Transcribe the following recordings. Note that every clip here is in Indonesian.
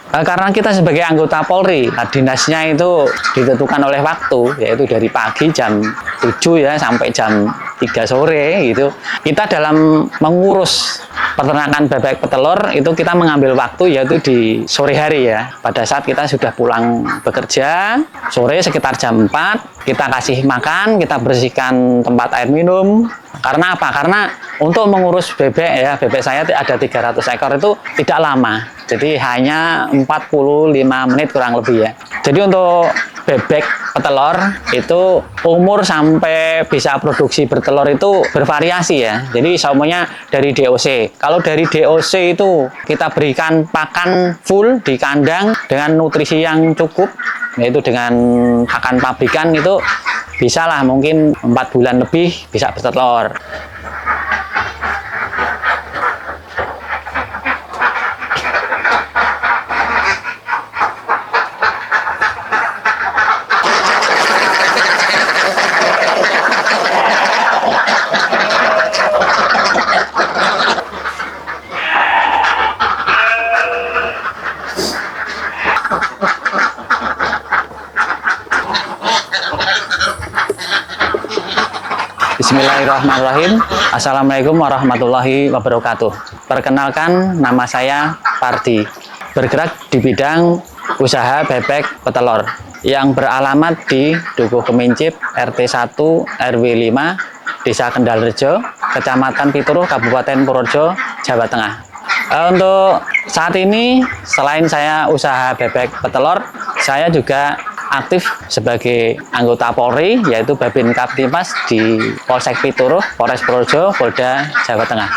Karena kita sebagai anggota Polri, dinasnya itu ditentukan oleh waktu, yaitu dari pagi jam 7 ya sampai jam 3 sore gitu. Kita dalam mengurus peternakan bebek petelur itu kita mengambil waktu yaitu di sore hari ya. Pada saat kita sudah pulang bekerja, sore sekitar jam 4, kita kasih makan, kita bersihkan tempat air minum. Karena apa? Karena untuk mengurus bebek ya, bebek saya ada 300 ekor itu tidak lama. Jadi hanya 45 menit kurang lebih ya. Jadi untuk bebek petelur itu umur sampai bisa produksi bertelur itu bervariasi ya. Jadi semuanya dari DOC. Kalau dari DOC itu kita berikan pakan full di kandang dengan nutrisi yang cukup, yaitu dengan pakan pabrikan itu bisalah mungkin 4 bulan lebih bisa bertelur. Bismillahirrahmanirrahim. Assalamualaikum warahmatullahi wabarakatuh. Perkenalkan, nama saya Pardi, bergerak di bidang usaha bebek petelur yang beralamat di Dukuh Kemincip, RT 1 RW 5, Desa Kendalrejo, Kecamatan Pituruh, Kabupaten Purworejo, Jawa Tengah. Untuk saat ini, selain saya usaha bebek petelur, saya juga aktif sebagai anggota Polri, yaitu Babin Kaptimas di Polsek Pituruh, Polres Purworejo, Polda Jawa Tengah.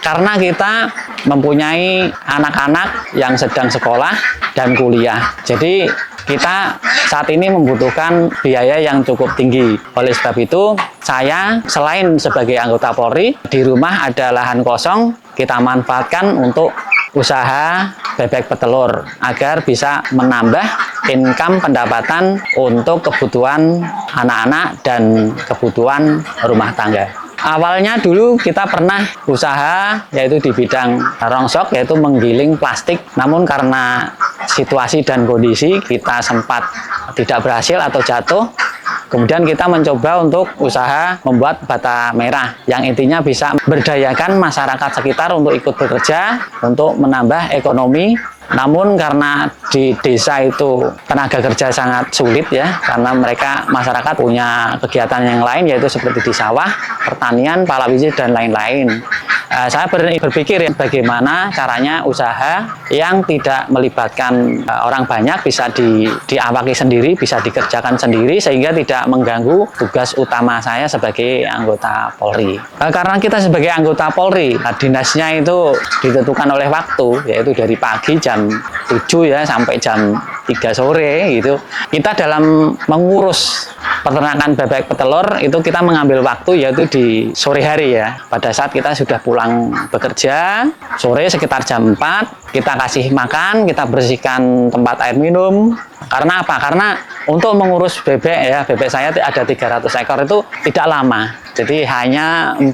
Karena kita mempunyai anak-anak yang sedang sekolah dan kuliah, jadi kita saat ini membutuhkan biaya yang cukup tinggi. Oleh sebab itu, saya selain sebagai anggota Polri, di rumah ada lahan kosong, kita manfaatkan untuk usaha bebek petelur agar bisa menambah income pendapatan untuk kebutuhan anak-anak dan kebutuhan rumah tangga. Awalnya dulu kita pernah usaha yaitu di bidang rongsok, yaitu menggiling plastik, namun karena situasi dan kondisi kita sempat tidak berhasil atau jatuh. Kemudian kita mencoba untuk usaha membuat bata merah yang intinya bisa berdayakan masyarakat sekitar untuk ikut bekerja untuk menambah ekonomi. Namun karena di desa itu tenaga kerja sangat sulit ya, karena mereka masyarakat punya kegiatan yang lain yaitu seperti di sawah, pertanian, palawiji dan lain-lain. Saya berpikir ya, bagaimana caranya usaha yang tidak melibatkan orang banyak bisa diawaki sendiri, bisa dikerjakan sendiri sehingga tidak mengganggu tugas utama saya sebagai anggota Polri. Karena kita sebagai anggota Polri, dinasnya itu ditentukan oleh waktu, yaitu dari pagi jam 7 ya sampai jam 3 sore gitu. Kita dalam mengurus peternakan bebek petelur itu kita mengambil waktu yaitu di sore hari ya. Pada saat kita sudah pulang bekerja, sore sekitar jam 4, kita kasih makan, kita bersihkan tempat air minum. Karena apa? Karena untuk mengurus bebek ya, bebek saya ada 300 ekor itu tidak lama. Jadi hanya 45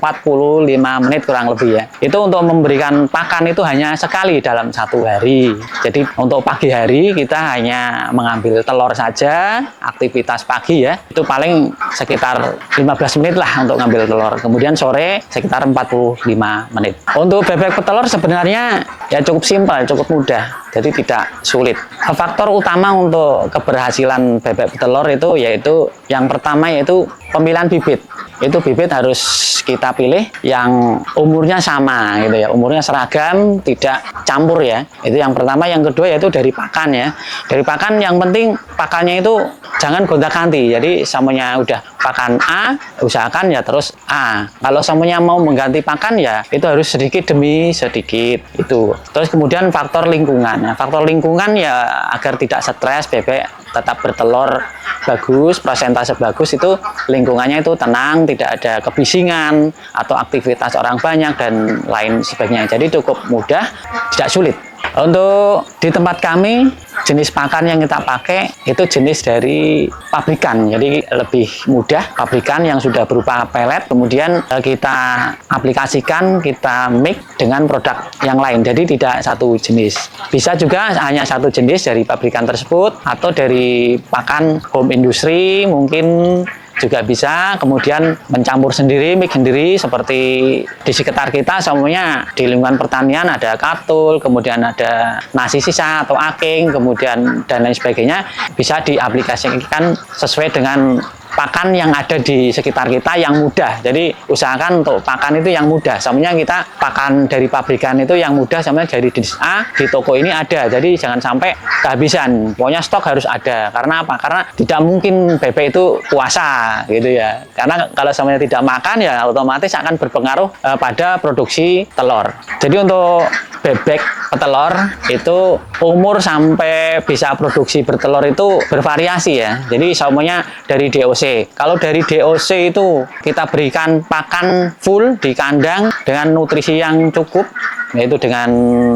menit kurang lebih ya. Itu untuk memberikan pakan itu hanya sekali dalam satu hari. Jadi untuk pagi hari kita hanya mengambil telur saja, aktivitas pagi ya. Itu paling sekitar 15 menit lah untuk ngambil telur. Kemudian sore sekitar 45 menit. Untuk bebek petelur sebenarnya ya cukup simpel, cukup mudah. Jadi tidak sulit. Faktor utama untuk keberhasilan bebek petelur itu yaitu yang pertama yaitu pemilihan bibit. Itu bibit harus kita pilih yang umurnya sama gitu ya, umurnya seragam, tidak campur ya. Itu yang pertama. Yang kedua yaitu dari pakan ya. Dari pakan yang penting pakannya itu jangan gonta-ganti. Jadi semuanya udah pakan A, usahakan ya terus A. Kalau semuanya mau mengganti pakan ya itu harus sedikit demi sedikit itu. Terus kemudian faktor lingkungan. Nah, faktor lingkungan ya agar tidak stres, bebek tetap bertelur bagus, persentase bagus, itu lingkungannya itu tenang, tidak ada kebisingan atau aktivitas orang banyak dan lain sebagainya. Jadi cukup mudah, tidak sulit. Untuk di tempat kami, jenis pakan yang kita pakai itu jenis dari pabrikan, jadi lebih mudah, pabrikan yang sudah berupa pelet, kemudian kita aplikasikan, kita mix dengan produk yang lain, jadi tidak satu jenis. Bisa juga hanya satu jenis dari pabrikan tersebut, atau dari pakan home industry mungkin juga bisa, kemudian mencampur sendiri, mix sendiri, seperti di sekitar kita semuanya di lingkungan pertanian ada katul, kemudian ada nasi sisa atau aking, kemudian dan lain sebagainya, bisa diaplikasikan sesuai dengan pakan yang ada di sekitar kita yang mudah. Jadi usahakan untuk pakan itu yang mudah. Semuanya kita pakan dari pabrikan itu yang mudah, semuanya dari jenis A di toko ini ada. Jadi jangan sampai kehabisan. Pokoknya stok harus ada. Karena apa? Karena tidak mungkin bebek itu puasa gitu ya. Karena kalau semuanya tidak makan ya otomatis akan berpengaruh pada produksi telur. Jadi untuk bebek petelur itu umur sampai bisa produksi bertelur itu bervariasi ya. Jadi semuanya dari DOC. Kalau dari DOC itu kita berikan pakan full di kandang dengan nutrisi yang cukup, yaitu dengan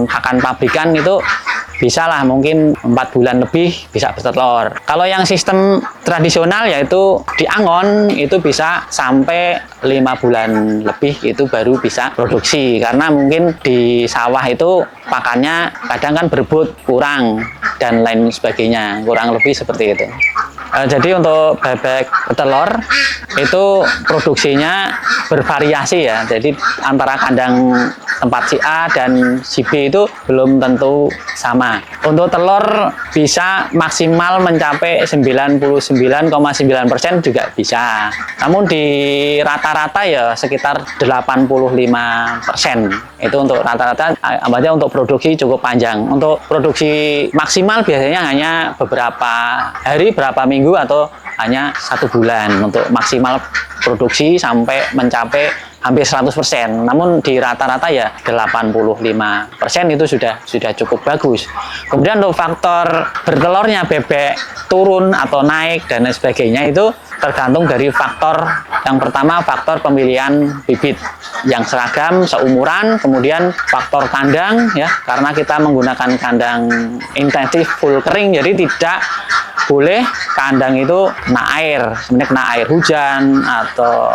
pakan pabrikan, itu bisa lah mungkin 4 bulan lebih bisa bertelur. Kalau yang sistem tradisional yaitu di angon itu bisa sampai 5 bulan lebih itu baru bisa produksi, karena mungkin di sawah itu pakannya kadang kan berebut kurang dan lain sebagainya, kurang lebih seperti itu. Jadi untuk bebek petelur itu produksinya bervariasi ya. Jadi antara kandang tempat si A dan si B itu belum tentu sama. Untuk telur bisa maksimal mencapai 99,9% juga bisa. Namun di rata-rata ya sekitar 85%. Itu untuk rata-rata, artinya untuk produksi cukup panjang. Untuk produksi maksimal biasanya hanya beberapa hari, berapa minggu, atau hanya 1 bulan untuk maksimal produksi sampai mencapai hampir 100%. Namun di rata-rata ya 85% itu sudah cukup bagus. Kemudian untuk faktor bertelurnya bebek turun atau naik dan lain sebagainya itu tergantung dari faktor. Yang pertama, faktor pemilihan bibit yang seragam, seumuran, kemudian faktor kandang ya, karena kita menggunakan kandang intensif full kering, jadi tidak boleh kandang itu kena air, sebenarnya kena air hujan atau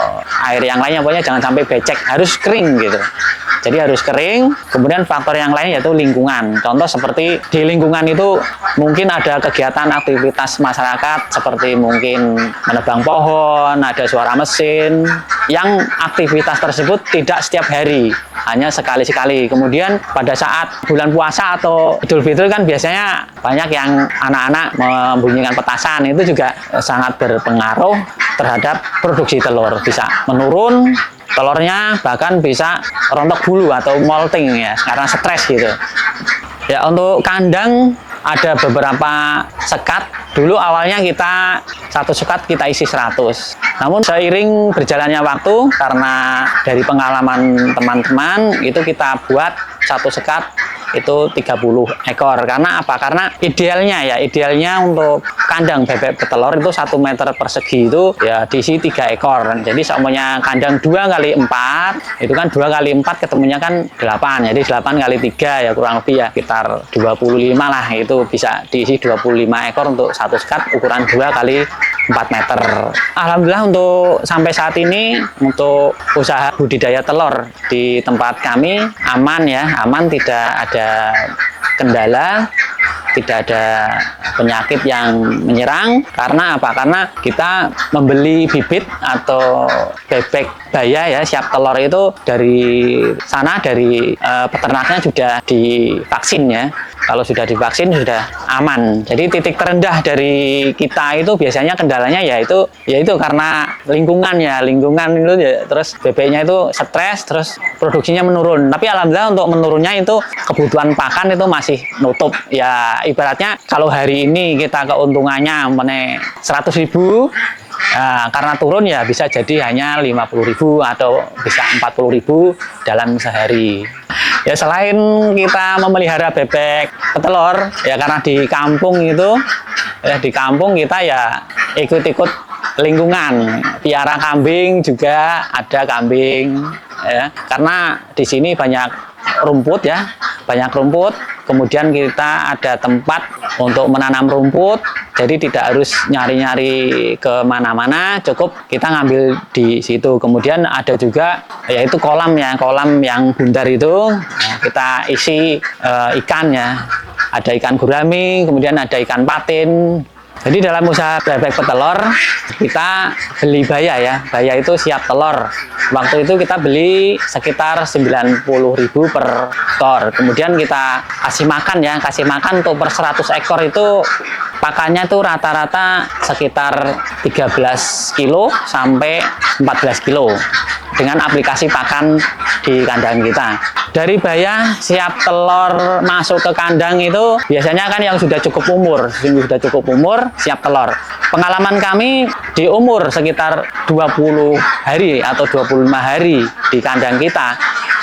air yang lainnya, pokoknya jangan sampai becek, harus kering gitu. Jadi harus kering. Kemudian faktor yang lain yaitu lingkungan. Contoh seperti di lingkungan itu mungkin ada kegiatan aktivitas masyarakat seperti mungkin menebang pohon, ada suara mesin, yang aktivitas tersebut tidak setiap hari, hanya sekali-sekali. Kemudian pada saat bulan puasa atau Idul Fitri kan biasanya banyak yang anak-anak membunyikan petasan, itu juga sangat berpengaruh terhadap produksi telur, bisa menurun telurnya, bahkan bisa rontok bulu atau molting ya, karena stres gitu. Ya, untuk kandang ada beberapa sekat. Dulu awalnya kita satu sekat kita isi 100. Namun seiring berjalannya waktu, karena dari pengalaman teman-teman itu kita buat satu sekat itu 30 ekor. Karena apa? Karena idealnya untuk kandang bebek petelur itu 1 meter persegi itu ya diisi 3 ekor. Jadi semuanya kandang 2 kali 4 itu kan 2 kali 4 ketemunya kan 8. Jadi 8 kali 3 ya kurang lebih ya sekitar 25 lah, itu bisa diisi 25 ekor untuk satu sekat ukuran 2 kali 4 meter. Alhamdulillah untuk sampai saat ini untuk usaha budidaya telur di tempat kami aman ya, aman, tidak ada kendala, tidak ada penyakit yang menyerang. Karena apa? Karena kita membeli bibit atau bebek baya ya siap telur itu dari sana, dari peternaknya sudah divaksin ya. Kalau sudah divaksin sudah aman. Jadi titik terendah dari kita itu biasanya kendalanya yaitu karena lingkungan itu ya, terus bebeknya itu stres, terus produksinya menurun. Tapi alhamdulillah untuk menurunnya itu kebutuhan pakan itu masih nutup. Ya ibaratnya kalau hari ini kita keuntungannya 100.000, nah, karena turun ya bisa jadi hanya 50.000 atau bisa 40.000 dalam sehari. Ya selain kita memelihara bebek petelur ya, karena di kampung itu ya, di kampung kita ya ikut-ikut lingkungan, piara kambing juga, ada kambing ya, karena di sini banyak rumput ya, banyak rumput. kemudian kita ada tempat untuk menanam rumput, jadi tidak harus nyari-nyari kemana-mana, cukup kita ngambil di situ. Kemudian ada juga yaitu kolam ya, kolam yang bundar itu kita isi ikannya, ada ikan gurami, kemudian ada ikan patin. Jadi dalam usaha bebek petelur kita beli baya ya, baya itu siap telur. Waktu itu kita beli sekitar 90.000 per ekor. Kemudian kita kasih makan ya, kasih makan untuk per 100 ekor itu pakannya itu rata-rata sekitar 13 kilo sampai 14 kilo dengan aplikasi pakan di kandang kita. Dari baya siap telur masuk ke kandang itu biasanya kan yang sudah cukup umur, sudah cukup umur siap telur. Pengalaman kami di umur sekitar 20 hari atau 25 hari di kandang kita,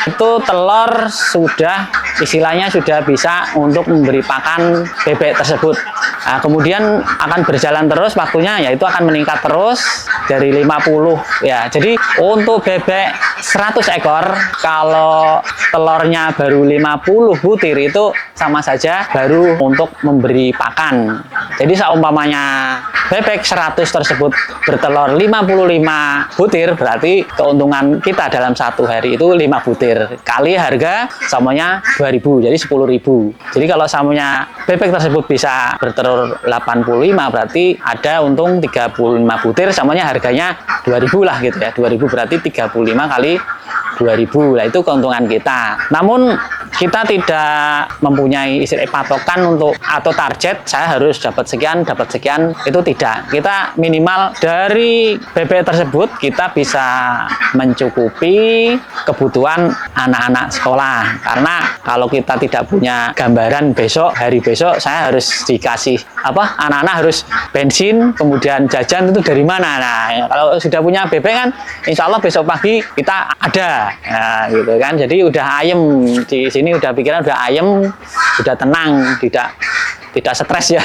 itu telur sudah istilahnya sudah bisa untuk memberi pakan bebek tersebut. Nah, kemudian akan berjalan terus waktunya, yaitu akan meningkat terus dari 50 ya. Jadi untuk bebek 100 ekor kalau telurnya baru 50 butir itu sama saja baru untuk memberi pakan. Jadi seumpamanya bebek 100 tersebut bertelur 55 butir, berarti keuntungan kita dalam satu hari itu 5 butir kali harga samanya 2.000, jadi 10.000. Jadi kalau samanya bebek tersebut bisa bertelur 85, berarti ada untung 35 butir, samanya harganya 2.000 lah gitu ya. 2.000 berarti 35 kali 2.000 lah, itu keuntungan kita. Namun kita tidak mempunyai istilah patokan untuk atau target saya harus dapat sekian itu tidak. Kita minimal dari bebek tersebut kita bisa mencukupi kebutuhan anak-anak sekolah. Karena kalau kita tidak punya gambaran hari besok saya harus dikasih apa, anak-anak harus bensin kemudian jajan itu dari mana. Nah kalau sudah punya bebek kan insya Allah besok pagi kita ada. Nah, gitu kan. Jadi udah ayem di sini, udah pikiran udah ayem, udah tenang, tidak stres ya.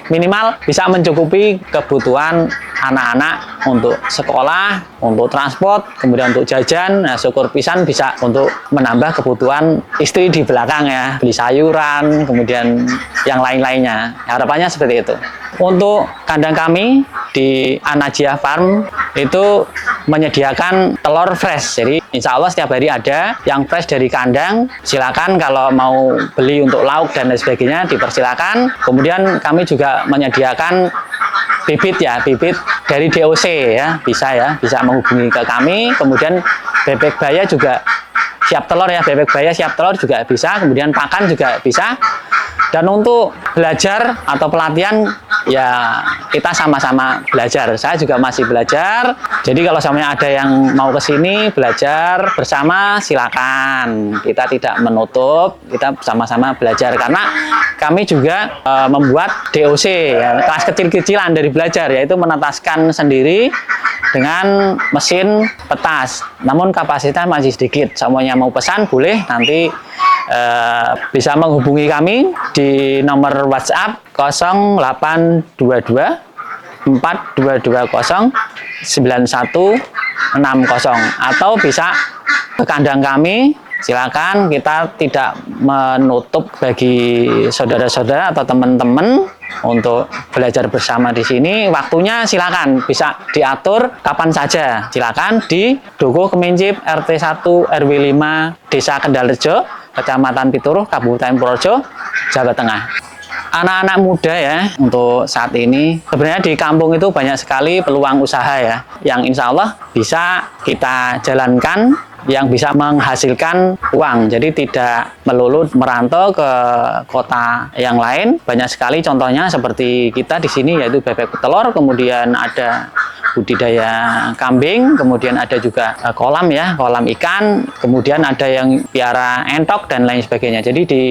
Minimal bisa mencukupi kebutuhan anak-anak untuk sekolah, untuk transport, kemudian untuk jajan. Nah, syukur pisan bisa untuk menambah kebutuhan istri di belakang ya, beli sayuran, kemudian yang lain-lainnya. Harapannya seperti itu. Untuk kandang kami di An-Najiah Farm itu menyediakan telur fresh. Jadi insya Allah setiap hari ada yang fresh dari kandang. Silakan kalau mau beli untuk lauk dan lain sebagainya dipersilakan. Kemudian kami juga menyediakan bibit ya, bibit dari DOC ya, bisa menghubungi ke kami. Kemudian bebek baya juga siap telur ya, bebek baya siap telur juga bisa. Kemudian pakan juga bisa. Dan untuk belajar atau pelatihan ya kita sama-sama belajar. Saya juga masih belajar. Jadi kalau samanya ada yang mau ke sini belajar bersama silakan. Kita tidak menutup, kita sama-sama belajar karena kami juga membuat DOC ya, kelas kecil-kecilan dari belajar, yaitu menetaskan sendiri dengan mesin petas. Namun kapasitas masih sedikit. Semuanya mau pesan boleh nanti bisa menghubungi kami di nomor WhatsApp 0822 4220 9160 atau bisa ke kandang kami. Silakan, kita tidak menutup bagi saudara-saudara atau teman-teman untuk belajar bersama di sini. Waktunya silakan bisa diatur kapan saja. Silakan di Dukuh Kemincip RT 1 RW 5 Desa Kendalrejo, Kecamatan Pituruh, Kabupaten Purworejo, Jawa Tengah. Anak-anak muda ya untuk saat ini sebenarnya di kampung itu banyak sekali peluang usaha ya yang insya Allah bisa kita jalankan, yang bisa menghasilkan uang. Jadi tidak melulu merantau ke kota yang lain. Banyak sekali contohnya seperti kita di sini, yaitu bebek petelur, kemudian ada budidaya kambing, kemudian ada juga kolam ya, kolam ikan, kemudian ada yang piara entok dan lain sebagainya. Jadi di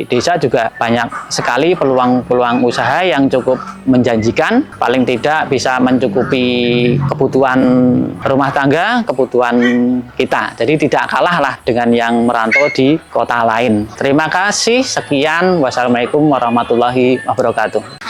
desa juga banyak sekali peluang-peluang usaha yang cukup menjanjikan, paling tidak bisa mencukupi kebutuhan rumah tangga, kebutuhan kita. Jadi tidak kalah lah dengan yang merantau di kota lain. Terima kasih, sekian. Wassalamualaikum warahmatullahi wabarakatuh.